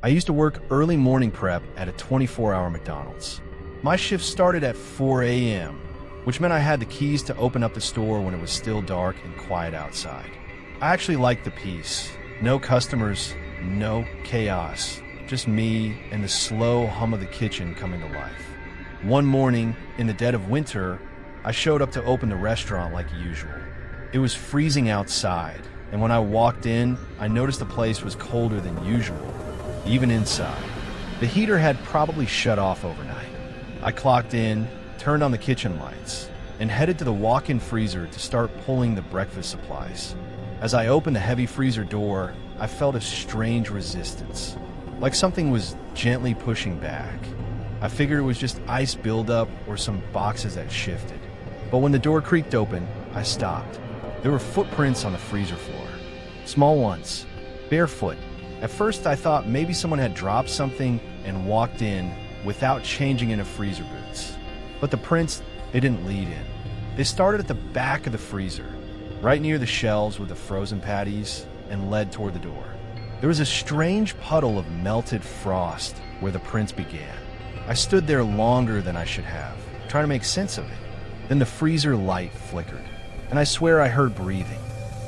I used to work early morning prep at a 24-hour McDonald's. My shift started at 4 a.m., which meant I had the keys to open up the store when it was still dark and quiet outside. I actually liked the peace. No customers, no chaos, just me and the slow hum of the kitchen coming to life. One morning, in the dead of winter, I showed up to open the restaurant like usual. It was freezing outside, and when I walked in, I noticed the place was colder than usual, even inside. The heater had probably shut off overnight. I clocked in, turned on the kitchen lights, and headed to the walk-in freezer to start pulling the breakfast supplies. As I opened the heavy freezer door, I felt a strange resistance, like something was gently pushing back. I figured it was just ice buildup or some boxes that shifted. But when the door creaked open, I stopped. There were footprints on the freezer floor. Small ones, barefoot. At first I thought maybe someone had dropped something and walked in without changing into freezer boots. But the prints, they didn't lead in. They started at the back of the freezer, right near the shelves with the frozen patties, and led toward the door. There was a strange puddle of melted frost where the prints began. I stood there longer than I should have, trying to make sense of it. Then the freezer light flickered, and I swear I heard breathing.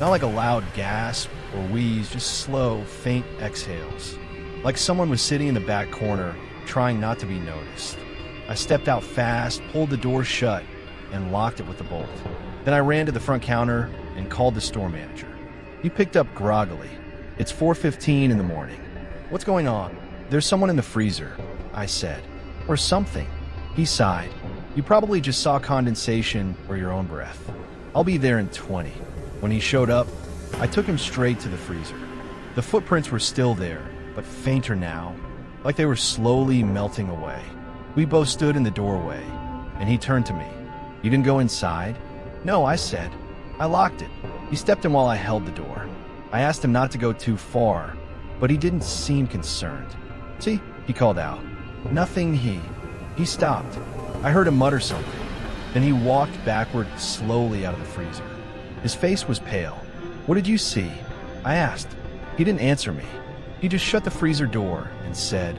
Not like a loud gasp or wheeze, just slow, faint exhales. Like someone was sitting in the back corner, trying not to be noticed. I stepped out fast, pulled the door shut, and locked it with the bolt. Then I ran to the front counter and called the store manager. He picked up groggily. "It's 4:15 in the morning. What's going on?" "There's someone in the freezer," I said. "Or something." He sighed. "You probably just saw condensation or your own breath. I'll be there in 20. When he showed up, I took him straight to the freezer. The footprints were still there, but fainter now, like they were slowly melting away. We both stood in the doorway, and he turned to me. "You didn't go inside?" "No," I said. "I locked it." He stepped in while I held the door. I asked him not to go too far, but he didn't seem concerned. "See," he called out. "Nothing." He stopped. I heard him mutter something. Then he walked backward slowly out of the freezer. His face was pale. "What did you see?" I asked. He didn't answer me. He just shut the freezer door and said,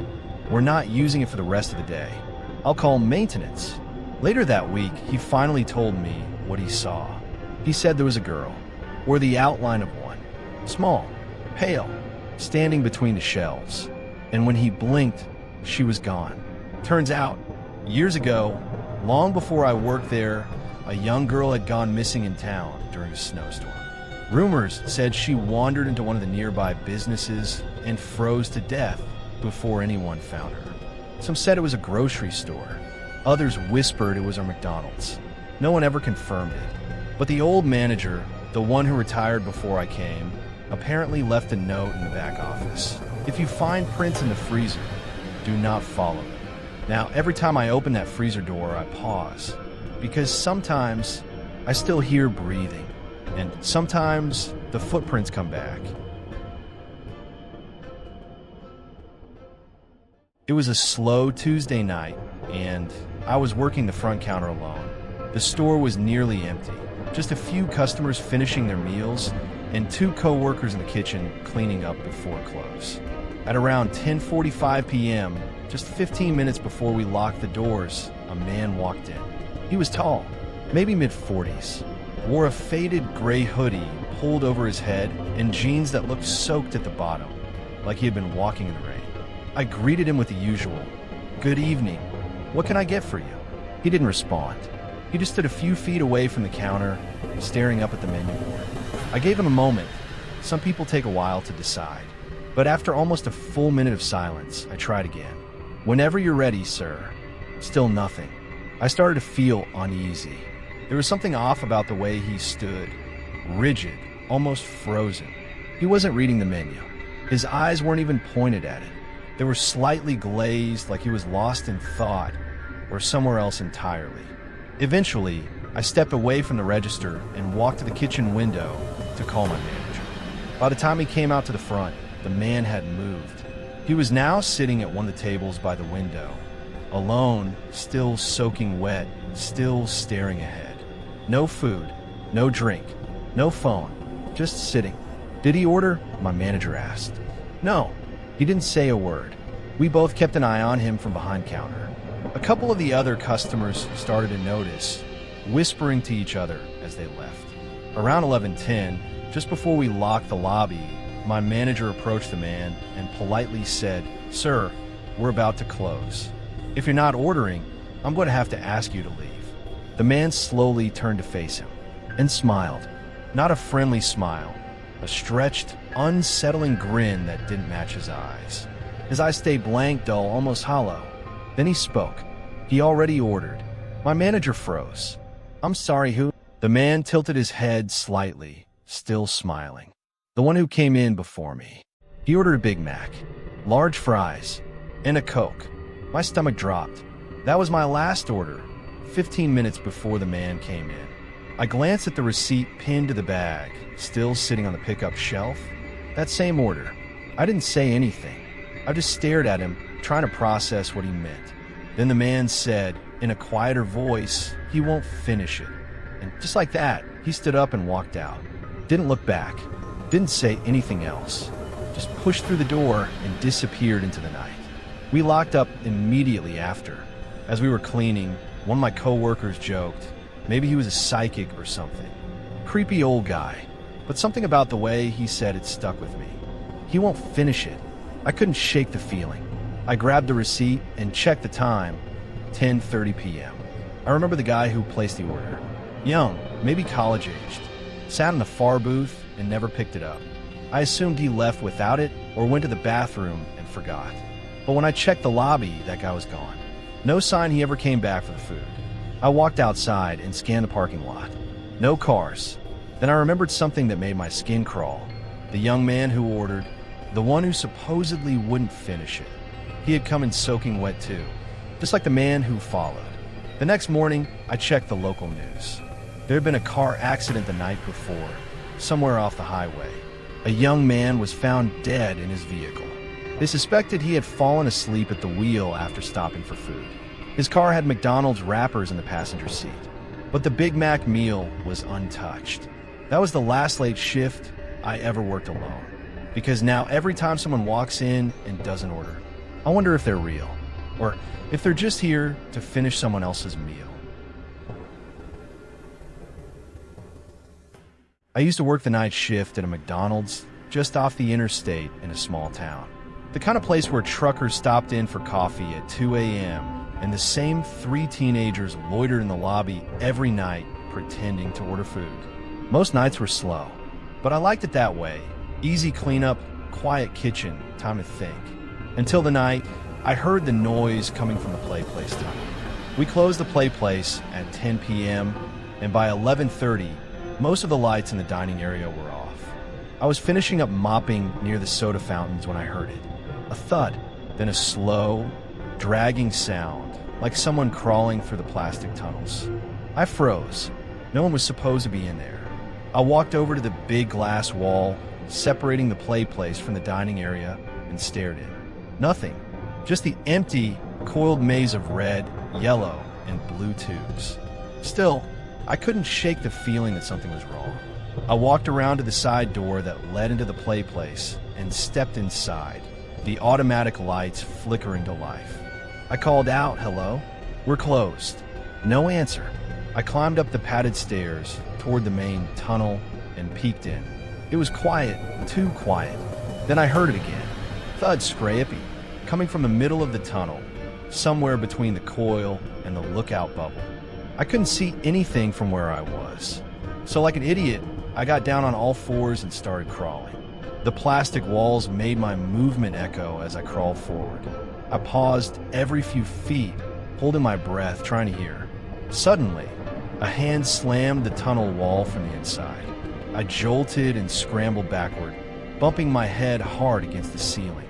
"We're not using it for the rest of the day. I'll call maintenance." Later that week, he finally told me what he saw. He said there was a girl, or the outline of one, small, pale, standing between the shelves. And when he blinked, she was gone. Turns out, years ago, long before I worked there, a young girl had gone missing in town during a snowstorm. Rumors said she wandered into one of the nearby businesses and froze to death before anyone found her. Some said it was a grocery store. Others whispered it was a McDonald's. No one ever confirmed it. But the old manager, the one who retired before I came, apparently left a note in the back office. "If you find prints in the freezer, do not follow them." Now, every time I open that freezer door, I pause, because sometimes I still hear breathing, and sometimes the footprints come back. It was a slow Tuesday night, and I was working the front counter alone. The store was nearly empty, just a few customers finishing their meals, and 2 co-workers in the kitchen cleaning up before close. At around 10:45 p.m., just 15 minutes before we locked the doors, a man walked in. He was tall, maybe mid-40s, wore a faded gray hoodie pulled over his head and jeans that looked soaked at the bottom, like he had been walking in the rain. I greeted him with the usual, "Good evening. What can I get for you?" He didn't respond. He just stood a few feet away from the counter, staring up at the menu board. I gave him a moment. Some people take a while to decide. But after almost a full minute of silence, I tried again. "Whenever you're ready, sir." Still nothing. I started to feel uneasy. There was something off about the way he stood, rigid, almost frozen. He wasn't reading the menu. His eyes weren't even pointed at it. They were slightly glazed, like he was lost in thought or somewhere else entirely. Eventually, I stepped away from the register and walked to the kitchen window to call my manager. By the time he came out to the front, the man had moved. He was now sitting at one of the tables by the window, alone, still soaking wet, still staring ahead. No food, no drink, no phone, just sitting. "Did he order?" my manager asked. "No." He didn't say a word. We both kept an eye on him from behind counter. A couple of the other customers started to notice, whispering to each other as they left. Around 11:10, just before we locked the lobby, my manager approached the man and politely said, "Sir, we're about to close. If you're not ordering, I'm going to have to ask you to leave." The man slowly turned to face him and smiled. Not a friendly smile, a stretched, unsettling grin that didn't match his eyes. His eyes stayed blank, dull, almost hollow. Then he spoke. He already ordered. My manager froze. "I'm sorry, who?" The man tilted his head slightly, still smiling. "The one who came in before me." He ordered a Big Mac, large fries, and a Coke. My stomach dropped. That was my last order, 15 minutes before the man came in. I glanced at the receipt pinned to the bag, still sitting on the pickup shelf. That same order. I didn't say anything. I just stared at him, trying to process what he meant. Then the man said, in a quieter voice, "He won't finish it." And just like that, he stood up and walked out. Didn't look back. Didn't say anything else. Just pushed through the door and disappeared into the night. We locked up immediately after. As we were cleaning, one of my coworkers joked, maybe he was a psychic or something. Creepy old guy. But something about the way he said it stuck with me. He won't finish it. I couldn't shake the feeling. I grabbed the receipt and checked the time, 10:30 p.m. I remember the guy who placed the order. Young, maybe college-aged. Sat in the far booth and never picked it up. I assumed he left without it or went to the bathroom and forgot. But when I checked the lobby, that guy was gone. No sign he ever came back for the food. I walked outside and scanned the parking lot. No cars. Then I remembered something that made my skin crawl. The young man who ordered, the one who supposedly wouldn't finish it. He had come in soaking wet too, just like the man who followed. The next morning, I checked the local news. There had been a car accident the night before, somewhere off the highway. A young man was found dead in his vehicle. They suspected he had fallen asleep at the wheel after stopping for food. His car had McDonald's wrappers in the passenger seat, but the Big Mac meal was untouched. That was the last late shift I ever worked alone, because now every time someone walks in and doesn't order, I wonder if they're real, or if they're just here to finish someone else's meal. I used to work the night shift at a McDonald's just off the interstate in a small town. The kind of place where truckers stopped in for coffee at 2 a.m. and the same 3 teenagers loitered in the lobby every night pretending to order food. Most nights were slow, but I liked it that way. Easy cleanup, quiet kitchen, time to think. Until the night, I heard the noise coming from the PlayPlace tunnel. We closed the PlayPlace at 10 p.m., and by 11:30, most of the lights in the dining area were off. I was finishing up mopping near the soda fountains when I heard it. A thud, then a slow, dragging sound, like someone crawling through the plastic tunnels. I froze. No one was supposed to be in there. I walked over to the big glass wall, separating the PlayPlace from the dining area, and stared in. Nothing. Just the empty, coiled maze of red, yellow, and blue tubes. Still, I couldn't shake the feeling that something was wrong. I walked around to the side door that led into the PlayPlace and stepped inside, the automatic lights flickering to life. I called out, "Hello?" "We're closed." No answer. I climbed up the padded stairs toward the main tunnel and peeked in. It was quiet, too quiet. Then I heard it again. Thud scrapey, coming from the middle of the tunnel, somewhere between the coil and the lookout bubble. I couldn't see anything from where I was. So like an idiot, I got down on all fours and started crawling. The plastic walls made my movement echo as I crawled forward. I paused every few feet, holding my breath, trying to hear. Suddenly, a hand slammed the tunnel wall from the inside. I jolted and scrambled backward, bumping my head hard against the ceiling.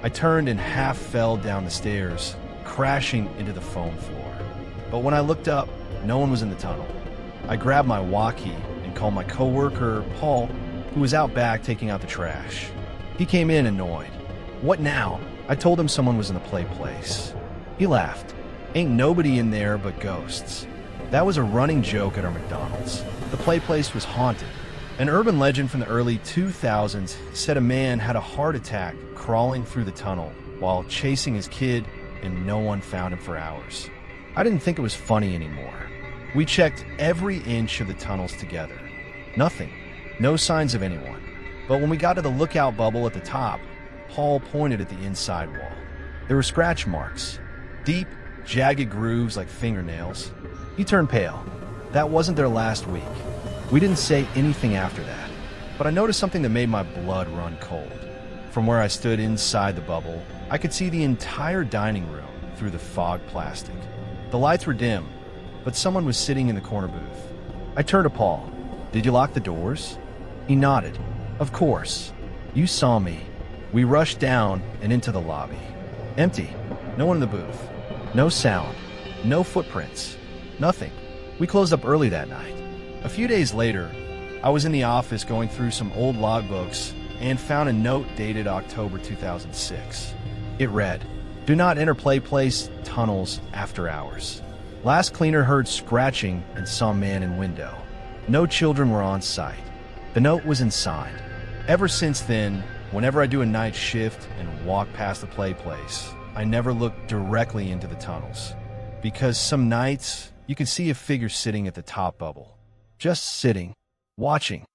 I turned and half fell down the stairs, crashing into the foam floor. But when I looked up, no one was in the tunnel. I grabbed my walkie and called my coworker, Paul, who was out back taking out the trash. He came in annoyed. "What now?" I told him someone was in the PlayPlace. He laughed. "Ain't nobody in there but ghosts." That was a running joke at our McDonald's. The PlayPlace was haunted. An urban legend from the early 2000s said a man had a heart attack crawling through the tunnel while chasing his kid, and no one found him for hours. I didn't think it was funny anymore. We checked every inch of the tunnels together. Nothing. No signs of anyone. But when we got to the lookout bubble at the top, Paul pointed at the inside wall. There were scratch marks. Deep, jagged grooves like fingernails. He turned pale. That wasn't their last week. We didn't say anything after that. But I noticed something that made my blood run cold. From where I stood inside the bubble, I could see the entire dining room through the fog plastic. The lights were dim, but someone was sitting in the corner booth. I turned to Paul. "Did you lock the doors?" He nodded. "Of course. You saw me." We rushed down and into the lobby. Empty. No one in the booth. No sound. No footprints. Nothing. We closed up early that night. A few days later, I was in the office going through some old logbooks and found a note dated October 2006. It read, "Do not enter PlayPlace tunnels after hours. Last cleaner heard scratching and saw man in window. No children were on site." The note was unsigned. Ever since then, whenever I do a night shift and walk past the PlayPlace, I never look directly into the tunnels. Because some nights, you can see a figure sitting at the top bubble. Just sitting, watching.